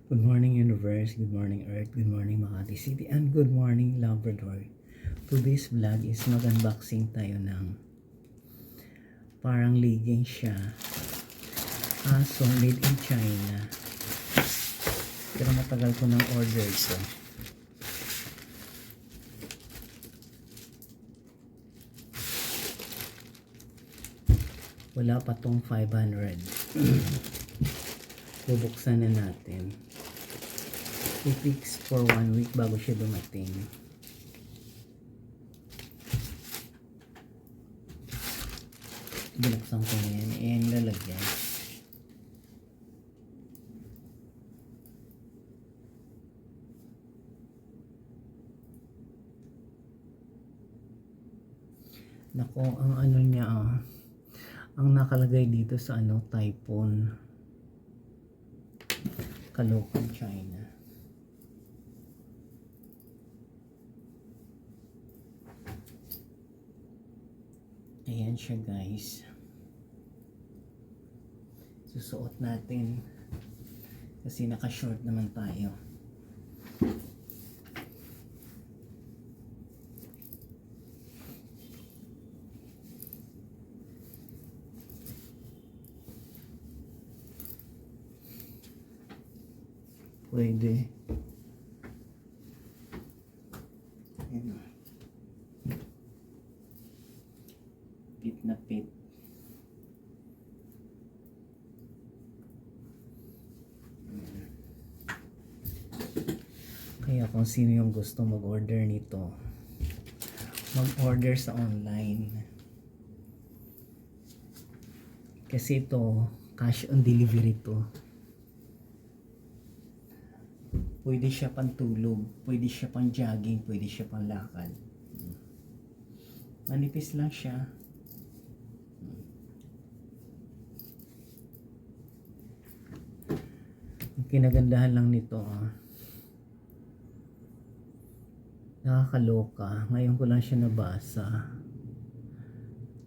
Good morning Universe, good morning Earth, good morning Makati City, and good morning Labrador. Today's vlog is mag-unboxing tayo ng parang leggings siya. So made in China. Pero matagal ko ng order ito. Wala pa tong 500. Bubuksan na natin. I-fix for 1 week bago siya dumating. Binuksan ko na yan. Ayan lalagyan. Nako, ang ano niya ang nakalagay dito sa Typhoon. Caloocan, China. Ayan siya guys. Susuot natin kasi naka-short naman tayo. Pwede. Ayan. Pit na pit. Kaya kung sino yung gusto mag-order nito, mag-order sa online. Kasi ito, cash on delivery to. Pwede siya pang tulog, pwede siya pang jogging, pwede siya pang lakad. Manipis lang siya. Ang kinagandahan lang nito, nakakaloka. Ngayon ko lang siya nabasa.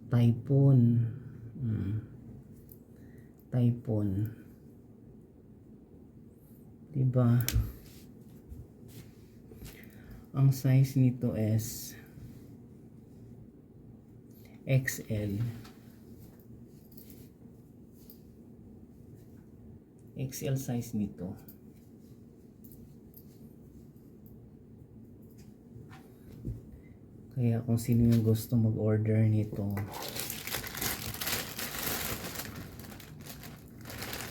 Typhoon. Typhoon. Diba? Ang size nito is XL. XL size nito. Kaya kung sino yung gusto mag-order nito,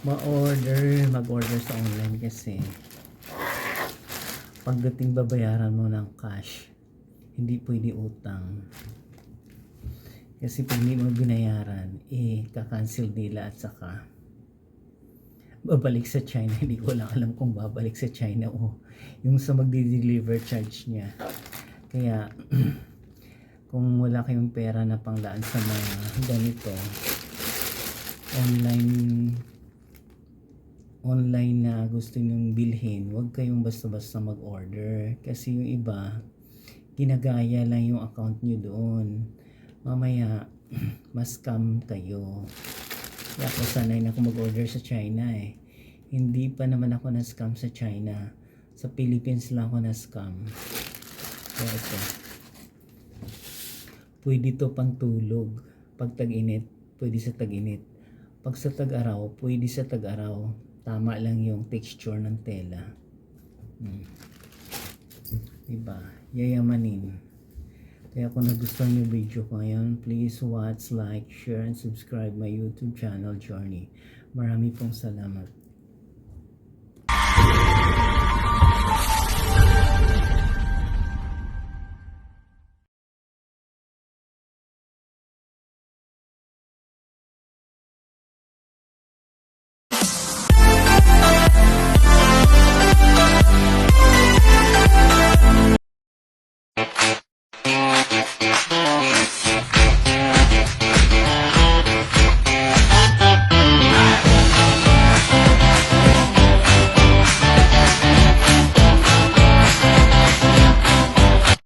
mag-order sa online kasi pagdating babayaran mo ng cash, hindi pwede utang. Kasi pag hindi mo binayaran, kakancel nila at saka babalik sa China. Hindi ko lang alam kung babalik sa China o yung sa magdi-deliver charge niya. Kaya kung wala kayong pera na panglaan sa mga ganito, online na gusto nyong bilhin, huwag kayong basta-basta mag-order. Kasi yung iba, ginagaya lang yung account nyo doon. Mamaya, mas scam kayo. Kaya ako sanay na ako mag-order sa China Hindi pa naman ako na-scam sa China. Sa Philippines lang ako na-scam. Kaya ito. Pwede to pang tulog. Pag tag-init, pwede sa tag-init. Pag sa tag-araw, pwede sa tag-araw. Tama lang yung texture ng tela. Diba? Yayamanin. Kaya kung nagustuhan yung video ko ngayon, please watch, like, share, and subscribe my YouTube channel, Journey. Marami pong salamat.